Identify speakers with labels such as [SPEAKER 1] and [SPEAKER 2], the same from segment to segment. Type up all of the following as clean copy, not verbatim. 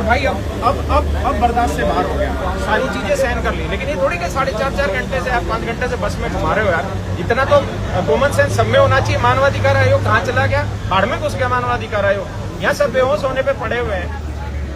[SPEAKER 1] भाई अब बर्दाश्त से बाहर हो गया, सारी चीजें सहन कर ली, लेकिन ये थोड़ी कि 4.5 घंटे से या 5 घंटे से बस में घुमा रहे हो यार। इतना तो कॉमन सेंस सब में होना चाहिए। मानवाधिकार आयोग कहाँ चला गया? बाढ़ में घुस गया मानवाधिकार आयोग। यहाँ सब बेहोश होने पे पड़े हुए हैं,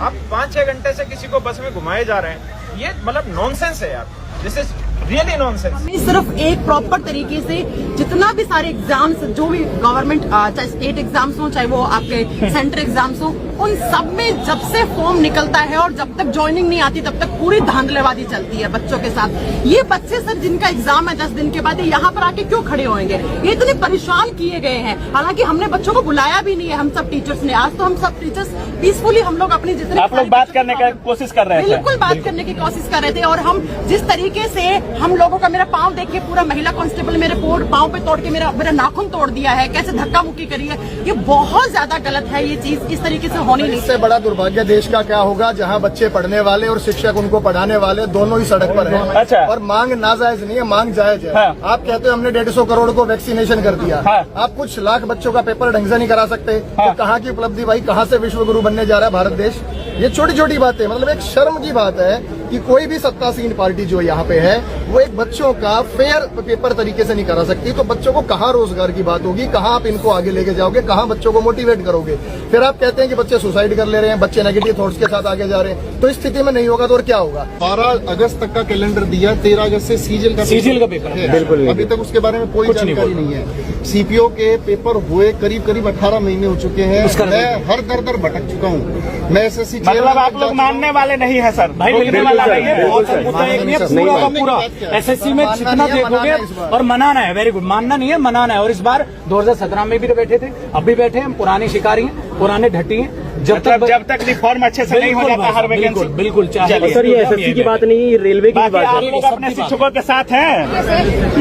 [SPEAKER 1] आप 5-6 घंटे से किसी को बस में घुमाए जा रहे हैं। ये मतलब नॉनसेंस है यार, दिस इज रियली नॉनसेंस।
[SPEAKER 2] हमें सिर्फ एक प्रॉपर तरीके से जितना भी सारे एग्जाम्स जो भी गवर्नमेंट चाहे स्टेट एग्जाम्स हो चाहे वो आपके सेंटर एग्जाम्स हो, उन सब में जब से फॉर्म निकलता है और जब तक ज्वाइनिंग नहीं आती तब तक पूरी धांधलेबाजी चलती है बच्चों के साथ। ये बच्चे सर जिनका एग्जाम है 10 दिन के बाद यहाँ पर आके क्यों खड़े होंगे? ये इतने परेशान किए गए हैं। हालांकि हमने बच्चों को बुलाया भी नहीं है, हम सब टीचर्स ने। आज तो हम सब टीचर्स पीसफुली हम लोग अपनी जितने
[SPEAKER 3] आप लोग बात करने की कोशिश कर रहे थे,
[SPEAKER 2] बिल्कुल बात करने की कोशिश कर रहे थे। और हम जिस तरीके से हम लोगों का, मेरा पाँव देखिए, पूरा महिला कांस्टेबल मेरे पाँव पे तोड़ के मेरा नाखून तोड़ दिया है, कैसे धक्का मुक्की करी है। ये बहुत ज्यादा गलत है, ये चीज इस तरीके से होनी नहीं।
[SPEAKER 4] इससे बड़ा दुर्भाग्य देश का क्या होगा जहां बच्चे पढ़ने वाले और शिक्षक उनको पढ़ाने वाले दोनों ही सड़क पर हैं।
[SPEAKER 3] अच्छा।
[SPEAKER 4] और मांग नाजायज नहीं है, मांग जायज है।
[SPEAKER 3] हाँ।
[SPEAKER 4] आप कहते हो हमने 150 करोड़ को वैक्सीनेशन कर दिया।
[SPEAKER 3] हाँ।
[SPEAKER 4] आप कुछ लाख बच्चों का पेपर ढंग से नहीं करा सकते।
[SPEAKER 3] हाँ।
[SPEAKER 4] तो कहाँ की उपलब्धि भाई, कहाँ से विश्व गुरु बनने जा रहा है भारत देश? ये छोटी छोटी बातें, मतलब एक शर्म की बात है कि कोई भी सत्तासीन पार्टी जो यहाँ पे है वो एक बच्चों का फेयर पेपर तरीके से नहीं करा सकती। तो बच्चों को कहाँ रोजगार की बात होगी, कहाँ आप इनको आगे लेके जाओगे, कहाँ बच्चों को मोटिवेट करोगे? फिर आप कहते हैं कि बच्चे सुसाइड कर ले रहे हैं, बच्चे नेगेटिव थॉट्स के साथ आगे जा रहे हैं। तो इस स्थिति में नहीं होगा तो और क्या होगा? 12 अगस्त तक का कैलेंडर दिया, 13 अगस्त से सीजीएल का पेपर है। बिल्कुल अभी तक उसके बारे में कोई जानकारी नहीं है। सीपीओ के पेपर हुए करीब 18 महीने हो चुके हैं। मैं हर दर भटक चुका हूँ। मैं एसएससी
[SPEAKER 3] मतलब आप लोग मानने वाले नहीं है सर? भाई मिलने वाला नहीं है, बहुत मुद्दा एक नहीं है, पूरा का पूरा एसएससी में जितना देखोगे। और मनाना है, वेरी गुड, मानना नहीं है, मनाना है। और इस बार 2017 में भी तो बैठे थे, अब भी बैठे हैं, पुराने शिकारी हैं, पुराने ढट्टी हैं। जब तक रिफॉर्म अच्छे से नहीं हो जाता हर वैकेंसी बिल्कुल चाहे।
[SPEAKER 5] सर ये एसएससी की बात नहीं, रेलवे की बात
[SPEAKER 3] है। आप लोग अपने शिक्षकों के साथ हैं।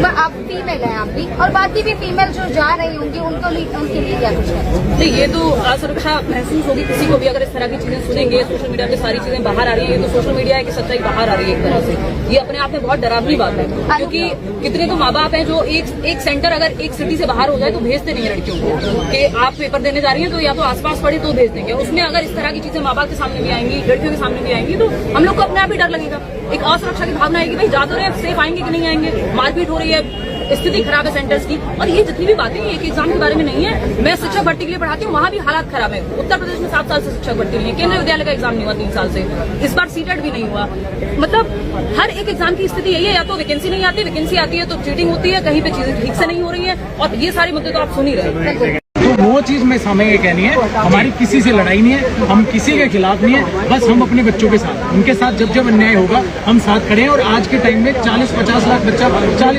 [SPEAKER 6] आप फीमेल हैं आप भी, और बाकी भी फीमेल जो जा रही होंगी उनके लिए क्या कुछ है?
[SPEAKER 7] ये तो असुरक्षा महसूस होगी किसी को भी अगर इस तरह की चीजें सुनेंगे। सोशल मीडिया पे सारी चीजें बाहर आ रही है, ये तो सोशल मीडिया है कि सच्चाई बाहर आ रही है एक तरह से। ये अपने आप में बहुत डरावनी बात है, क्योंकि कितने तो माँ बाप हैं जो एक सेंटर अगर एक सिटी से बाहर हो जाए तो भेजते नहीं है लड़कियों को कि आप पेपर देने जा रही हैं तो या तो आसपास पढ़े तो भेज देंगे। उसमें अगर इस तरह की चीजें माँ बाप के सामने भी आएंगी, लड़कियों के सामने भी आएंगी, तो हम लोग को अपने आप ही डर लगेगा। एक असुरक्षा की भावना आएगी, भाई जा तो रहे हैं, सेफ आएंगे कि नहीं आएंगे, मारपीट हो रही है, स्थिति खराब है सेंटर्स की। और ये जितनी भी बातें एक एग्जाम के बारे में नहीं है। मैं शिक्षक भर्ती के लिए पढ़ाती हूँ, वहाँ भी हालात खराब है। उत्तर प्रदेश में 7 साल से शिक्षक भर्ती नहीं है, केंद्रीय विद्यालय का एग्जाम नहीं हुआ 3 साल से, इस बार सीटेट भी नहीं हुआ। मतलब हर एक एग्जाम की स्थिति यही है, या तो वैकेंसी नहीं आती, वैकेंसी आती है तो चीटिंग होती है, कहीं पे चीजें ठीक से नहीं हो रही है। और ये सारे मुद्दे तो आप सुन ही रहे हैं।
[SPEAKER 8] तो वो चीज में हमें ये कहनी है, हमारी किसी से लड़ाई नहीं है, हम किसी के खिलाफ नहीं है, बस हम अपने बच्चों के साथ, उनके साथ जब जब अन्याय होगा हम साथ खड़े हैं। और आज के टाइम में 40-50 लाख बच्चा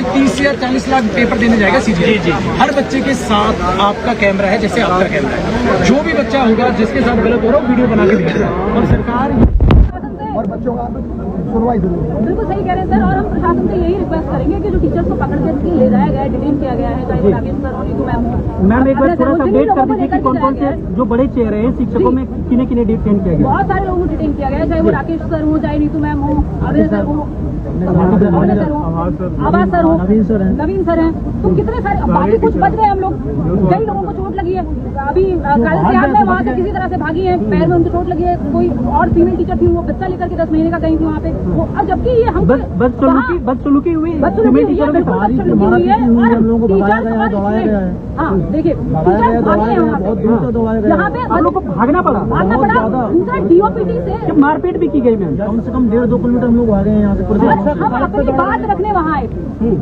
[SPEAKER 8] 30 या 40 लाख पेपर देने जाएगा सीजीएल। हर बच्चे के साथ आपका कैमरा है, जैसे आपका कैमरा है। जो भी बच्चा होगा जिसके साथ गलत हो रहा है वीडियो बना के दिखेगा। और सरकार
[SPEAKER 4] और बच्चों का सुनवाई जरूरी है।
[SPEAKER 7] बिल्कुल सही कह रहे हैं सर। और हम प्रशासन से यही रिक्वेस्ट करेंगे कि जो टीचर्स को पकड़ के ले जाया गया है, डिटेन किया गया है, चाहे राकेश सर हो, नीतू मैम हो।
[SPEAKER 5] मैम एक बार थोड़ा सा अपडेट कर दीजिए कि कौन कौन से जो बड़े चेहरे हैं शिक्षकों में किन्हें किन्हें डिटेन किया गया?
[SPEAKER 7] बहुत सारे लोगों को डिटेन किया गया है, चाहे वो राकेश सर हो, चाहे नीतू मैम हो, अभय सर हो, आवाज सर हो, नवीन सर हैं। तो कितने सारे, बाकी कुछ बच गए हम लोग। कई लोगों को चोट लगी है। अभी वहाँ से किसी तरह से भागी है, पैर में उनको चोट लगी है। कोई और फीमेल टीचर थी, वो बच्चा लेकर के 10 महीने का गई थी वहाँ पे। अब जबकि ये हम
[SPEAKER 5] बदसलूकी हुई है,
[SPEAKER 7] हाँ देखिए यहाँ पे
[SPEAKER 5] हम लोग को भागना पड़ा।
[SPEAKER 7] दूसरा डीओपीटी से
[SPEAKER 5] मारपीट भी की गई मैम। कम से कम 1.5-2 किलोमीटर हम लोग आ गए हैं यहाँ से।
[SPEAKER 7] हम अपनी बात रखने वहाँ आए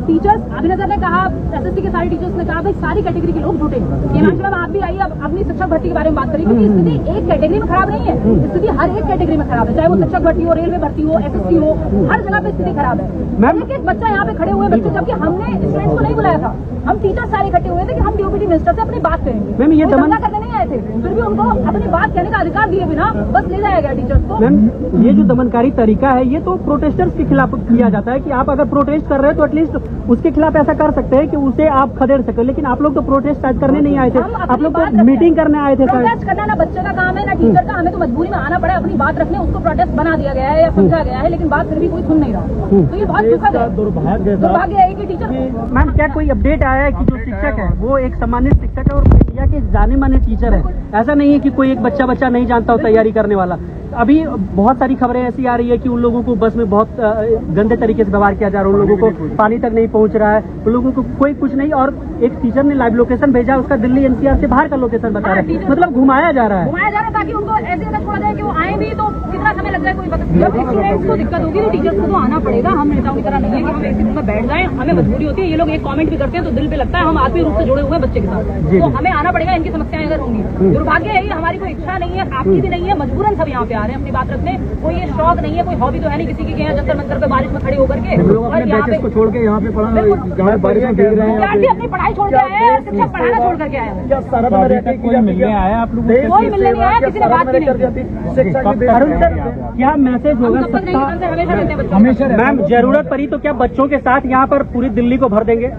[SPEAKER 7] टीचर्स। अभिनंदन ने कहा, एसएससी के सारे टीचर्स ने कहा, भाई सारी कैटेगरी के लोग जुटे। मैम आप भी आइए, अपनी शिक्षक भर्ती के बारे में बात करिए, क्योंकि स्थिति एक कैटेगरी में खराब नहीं है, स्थिति हर एक कैटेगरी में खराब है, चाहे वो शिक्षक भर्ती हो, रेलवे भर्ती हो, एसएससी हो, हर जगह पे स्थिति खराब है। मैम एक बच्चा यहाँ पे खड़े हुए बच्चे, जबकि हमने स्टूडेंट्स को नहीं बुलाया था, हम टीचर्स सारे इकट्ठे हुए थे कि हम डीओपीटी मिनिस्टर से अपनी बात करेंगे।
[SPEAKER 5] मैम ये
[SPEAKER 7] दंगा करने नहीं आए थे, फिर भी उनको अपनी बात कहने का अधिकार दिए बिना बस ले जाया गया टीचर्स को।
[SPEAKER 5] मैम ये जो दमनकारी तरीका है ये तो प्रोटेस्टर्स के खिलाफ किया जाता है कि आप अगर प्रोटेस्ट कर रहे हैं तो एटलीस्ट उसके खिलाफ ऐसा कर सकते हैं कि उसे आप खदेड़ सके। लेकिन आप लोग तो प्रोटेस्ट आज करने नहीं आए थे, आप लोग तो मीटिंग करने आए थे।
[SPEAKER 7] प्रोटेस्ट करना ना बच्चे का काम है ना टीचर का, हमें तो मजबूरी में आना पड़ा अपनी बात रखने। उसको प्रोटेस्ट बना दिया गया है या समझा गया है, लेकिन बात फिर भी कोई सुन नहीं रहा। तो ये बहुत दुखद है, दुर्भाग्य है कि टीचर।
[SPEAKER 5] मैम क्या कोई अपडेट आया है कि जो शिक्षक है वो एक सम्मानित शिक्षक है और इंडिया के जाने माने टीचर है? ऐसा नहीं है कि कोई एक बच्चा नहीं जानता हो तैयारी करने वाला। अभी बहुत सारी खबरें ऐसी आ रही है कि उन लोगों को बस में बहुत गंदे तरीके से व्यवहार किया जा रहा है, उन लोगों को पानी तक नहीं पहुंच रहा है, उन लोगों को कोई कुछ नहीं। और एक टीचर ने लाइव लोकेशन भेजा, उसका दिल्ली एनसीआर से बाहर का लोकेशन बता रहा है, मतलब घुमाया जा रहा है
[SPEAKER 7] ताकि उनको ऐसे ना छोड़ा जाए कि वो आए भी तो कितना समय लग जाए कोई पता। जब स्टूडेंट्स को दिक्कत होगी तो टीचर्स को तो आना पड़ेगा। हम नेताओं की तरह नहीं है कि हम एक रूम में बैठ जाएं, हमें मजबूरी होती है। ये लोग एक कमेंट भी करते हैं तो दिल पे लगता है, हम आत्मीय रूप से जुड़े हुए हैं बच्चे के साथ, तो हमें आना पड़ेगा। इनकी समस्याएं अगर होंगी, दुर्भाग्य है, हमारी कोई इच्छा नहीं है, आपकी भी नहीं है, मजबूरन सब यहाँ पे आ रहे हैं अपनी बात रखने। कोई ये शौक नहीं है, कोई हॉबी तो है नहीं किसी की जंतर मंतर पे बारिश में खड़े होकर के और यहाँ पे
[SPEAKER 5] छोड़ के यहाँ पे बारिश में भीग रहे हैं।
[SPEAKER 7] विद्यार्थी अपनी पढ़ाई छोड़ के आए हैं, शिक्षक पढ़ाना छोड़ करके आए हैं।
[SPEAKER 5] कोई मिलने आया आप लोग?
[SPEAKER 7] कोई मिलने नहीं आया, किसी ने बात भी नहीं की।
[SPEAKER 5] अरुण सर, क्या मैसेज होगा
[SPEAKER 7] हमेशा
[SPEAKER 5] हमेशा? मैम, जरूरत पड़ी तो क्या बच्चों के साथ यहाँ पर पूरी दिल्ली को भर देंगे?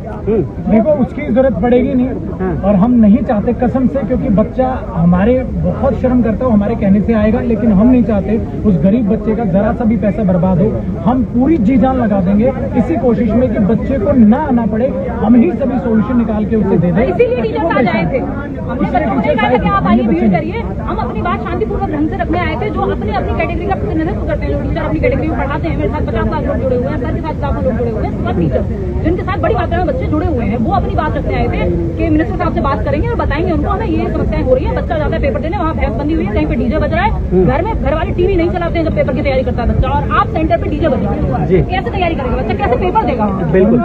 [SPEAKER 8] देखो, उसकी जरूरत पड़ेगी नहीं और हम नहीं चाहते कसम से, क्योंकि बच्चा हमारे बहुत शर्म करता है, हमारे कहने से आएगा, लेकिन हम नहीं चाहते उस गरीब बच्चे का जरा सा भी पैसा बर्बाद हो। हम पूरी जी जान लगा देंगे इसी कोशिश में कि बच्चे को ना आना पड़े, हम ही सभी सोल्यूशन निकाल के उसे दे दें।
[SPEAKER 7] इसीलिए टीचर्स आ जाए थे, हमने बच्चों को नहीं कहा था कि आप आइए भीड़ करिए, हम अपनी बात शांतिपूर्वक ढंग से रखने आए थे। जो अपनी अपनी कैटेगरी का प्रतिनिधित्व करते हैं, जो टीचर अपनी कैटेगरी में पढ़ाते हैं, मेरे साथ 50 लाख लोग जुड़े हुए हैं, सर के साथ 1,000 लोग जुड़े हुए हैं, सब टीचर जिनके साथ बड़ी मात्रा में बच्चे जुड़े हुए हैं, वो अपनी बात रखने आए थे कि मिनिस्टर साहब से बात करेंगे और बताएंगे उनको हमें ये समस्याएं हो रही है। बच्चा जाता है पेपर देने, वहाँ भैंस बंदी हुई है, कहीं पे डीजे बज रहा है, घर में घर वाले टीवी नहीं चलाते हैं जब पेपर की तैयारी करता है बच्चा, और आप सेंटर पे डीजे बज रहा है, कैसे तैयारी करेगा बच्चा, कैसे पेपर देगा?
[SPEAKER 5] बिल्कुल।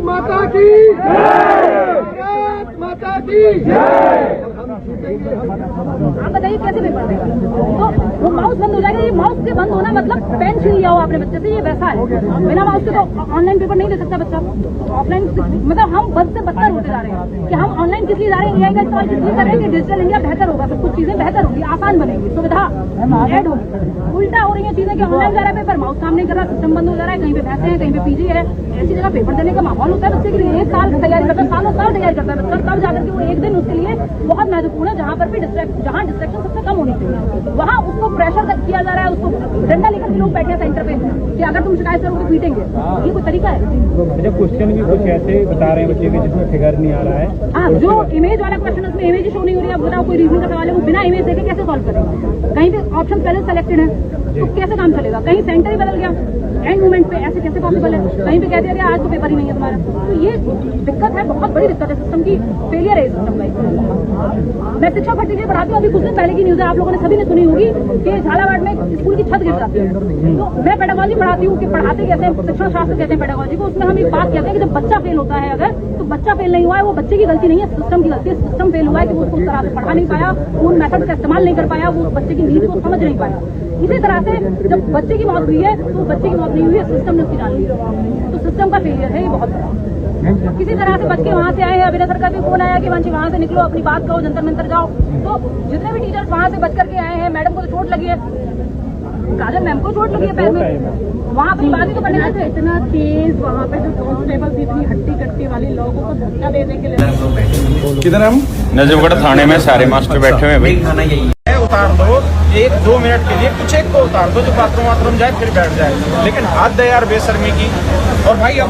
[SPEAKER 4] माता की माता की
[SPEAKER 7] आप बताइए कैसे पेपर देगा? तो वो माउस बंद हो जाएगा। ये माउस से बंद होना मतलब पेन छीन लिया हो आपने बच्चे से, ये वैसा है। बिना माउस के तो ऑनलाइन पेपर नहीं दे सकता बच्चा, ऑफलाइन मतलब हम बद से बदतर होते जा रहे हैं कि हम ऑनलाइन किस लिए जा रहे हैं, एआई का इस्तेमाल किस लिए कर रहे हैं कि डिजिटल इंडिया बेहतर होगा, सब कुछ चीजें बेहतर होगी, आसान बनेगी, सुविधा ऐड होगी। उल्टा हो रही है चीजें कि ऑनलाइन जा रहा है पेपर, माउस काम नहीं कर रहा, सिस्टम बंद हो जा रहा है, कहीं पे भैंसे हैं, कहीं पे पीजी है, ऐसी जगह पेपर देने का माहौल होता है बच्चे के लिए। 1 साल तैयारी करता है, सालों साल तैयारी करता है बच्चा, तब जाकर के वो एक दिन उसके लिए बहुत महत्वपूर्ण है, जहाँ पर भी जहाँ डिस्ट्रैक्शन सबसे कम होनी चाहिए, वहाँ उसको प्रेशर किया जा रहा है, उसको डंडा लेकर के लोग बैठे हैं सेंटर पे कि अगर तुम शिकायत करोगे पीटेंगे। ये कोई तरीका है?
[SPEAKER 5] क्वेश्चन भी कुछ ऐसे बता रहे हैं बच्चे के जिसमें फिगर नहीं आ रहा है।
[SPEAKER 7] हाँ, जो इमेज वाला क्वेश्चन, उसमें इमेज शो नहीं हो रही है। आप बताओ, कोई रीजनिंग का सवाल है, वो बिना इमेज देखे कैसे सॉल्व करेगा? कहीं पे ऑप्शन पहले सेलेक्टेड है तो कैसे काम चलेगा? कहीं सेंटर ही बदल गया एंड मोमेंट पे, ऐसे कैसे पॉसिबल है? कहीं पे कहते हैं आज तो पेपर ही नहीं है तुम्हारा। तो ये दिक्कत है, बहुत बड़ी दिक्कत है, सिस्टम की फेलियर है इस सिस्टम का। मैं शिक्षा भर्ती के लिए पढ़ाती हूँ, अभी कुछ दिन पहले की न्यूज है, आप लोगों ने सभी ने सुनी होगी कि झालावाड़ में स्कूल की छत गिर जाती है। तो मैं पेडागोजी पढ़ाती हूँ कि पढ़ाते कहते हैं, शिक्षण शास्त्र कहते हैं पेडागोजी को, उसमें हम एक बात कहते हैं कि जब बच्चा फेल होता है अगर, तो बच्चा फेल नहीं हुआ है, वो बच्चे की गलती नहीं है, सिस्टम की गलती है। सिस्टम फेल हुआ है कि वो उसको उस तरह से पढ़ा नहीं पाया, उन मेथड का इस्तेमाल नहीं कर पाया, वो बच्चे की नीड को समझ नहीं पाया। इसी तरह से जब बच्चे की मौत हुई है तो बच्चे की मौत नहीं हुई है, सिस्टम ने उसकी जान ली है, तो सिस्टम का फेलियर है ये बहुत बड़ा। किसी तरह से बच के वहाँ से आए हैं, अभिनय सर का भी फोन आया कि वंशी वहाँ से निकलो, अपनी बात कहो, जंतर मंतर जाओ। तो जितने भी टीचर्स वहाँ से बच करके आए हैं, मैडम को तो चोट लगी है, काजल मैम को चोट लगी है पैर में, वहाँ अपनी बात ही तो करने थे। इतना तेज वहाँ पे जो कांस्टेबल इतनी हट्टी कट्टी वाली लोगों को धक्का देने के लिए।
[SPEAKER 1] किधर हम?
[SPEAKER 9] नजफगढ़ थाने में सारे मास्टर बैठे हुए हैं भाई।
[SPEAKER 1] उतार दो 1-2 मिनट के लिए, कुछ एक को उतार दो जो बाथरूम जाए फिर बैठ जाए, लेकिन हद है यार बेशर्मी की। और भाई अब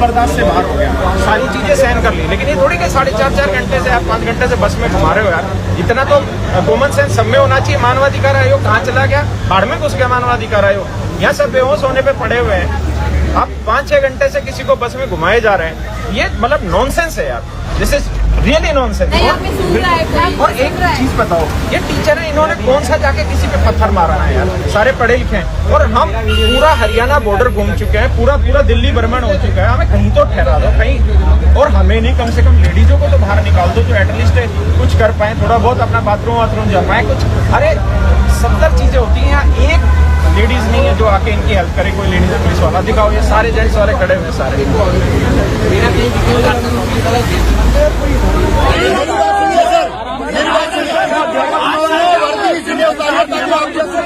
[SPEAKER 1] बर्दाश्त से बाहर हो गया, सारी चीजें सहन कर ली, लेकिन ये थोड़ी कि 4.5 घंटे से आप 5 घंटे से बस में घुमा रहे हो यार। इतना तो कॉमन सेंस सब में होना चाहिए। मानवाधिकार आयोग कहाँ चला गया? बाढ़ में घुस गया मानवाधिकार आयोग। यहाँ सब बेहोश होने पे पड़े हुए हैं, आप 5-6 घंटे से किसी को बस में घुमाए जा रहे हैं। ये मतलब नॉनसेंस है यार, दिस इज रियली नॉनसेंस। और एक चीज बताओ, ये टीचर है, इन्होंने कौन सा जाके किसी पे पत्थर मारा है यार? सारे पढ़े लिखे हैं और हम पूरा हरियाणा बॉर्डर घूम चुके हैं, पूरा दिल्ली भ्रमण हो चुका है, हमें कहीं तो ठहरा दो कहीं। और हमें नहीं, कम से कम लेडीजों को तो बाहर निकाल दो, जो एटलीस्ट कुछ कर पाए, थोड़ा बहुत अपना बाथरूम जा पाए कुछ। अरे 70 चीजें होती हैं, यहाँ एक लेडीज नहीं है जो आके इनकी हेल्प करे, कोई लेडीज पुलिस वाला दिखाओ। ये सारे जेंट्स वाले खड़े हुए सारे।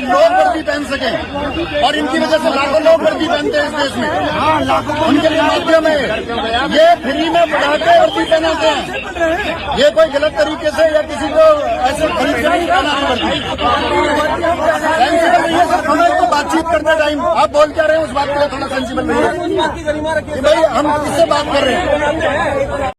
[SPEAKER 4] लोग वर्दी पहन सके और इनकी वजह से लाखों लोग वर्दी पहनते हैं इस देश में। उनके माध्यम में ये फ्री में बढ़ाते वर्दी पहनाते हैं। ये कोई गलत तरीके से या किसी को ऐसे खरीद के नहीं पहनाते वर्दी। सेंसिबल नहीं है सर, हमें तो बातचीत करते टाइम आप बोल क्या रहे हैं उस बात के लिए थोड़ा सेंसिबल नहीं है कि भाई हम किससे बात कर रहे हैं।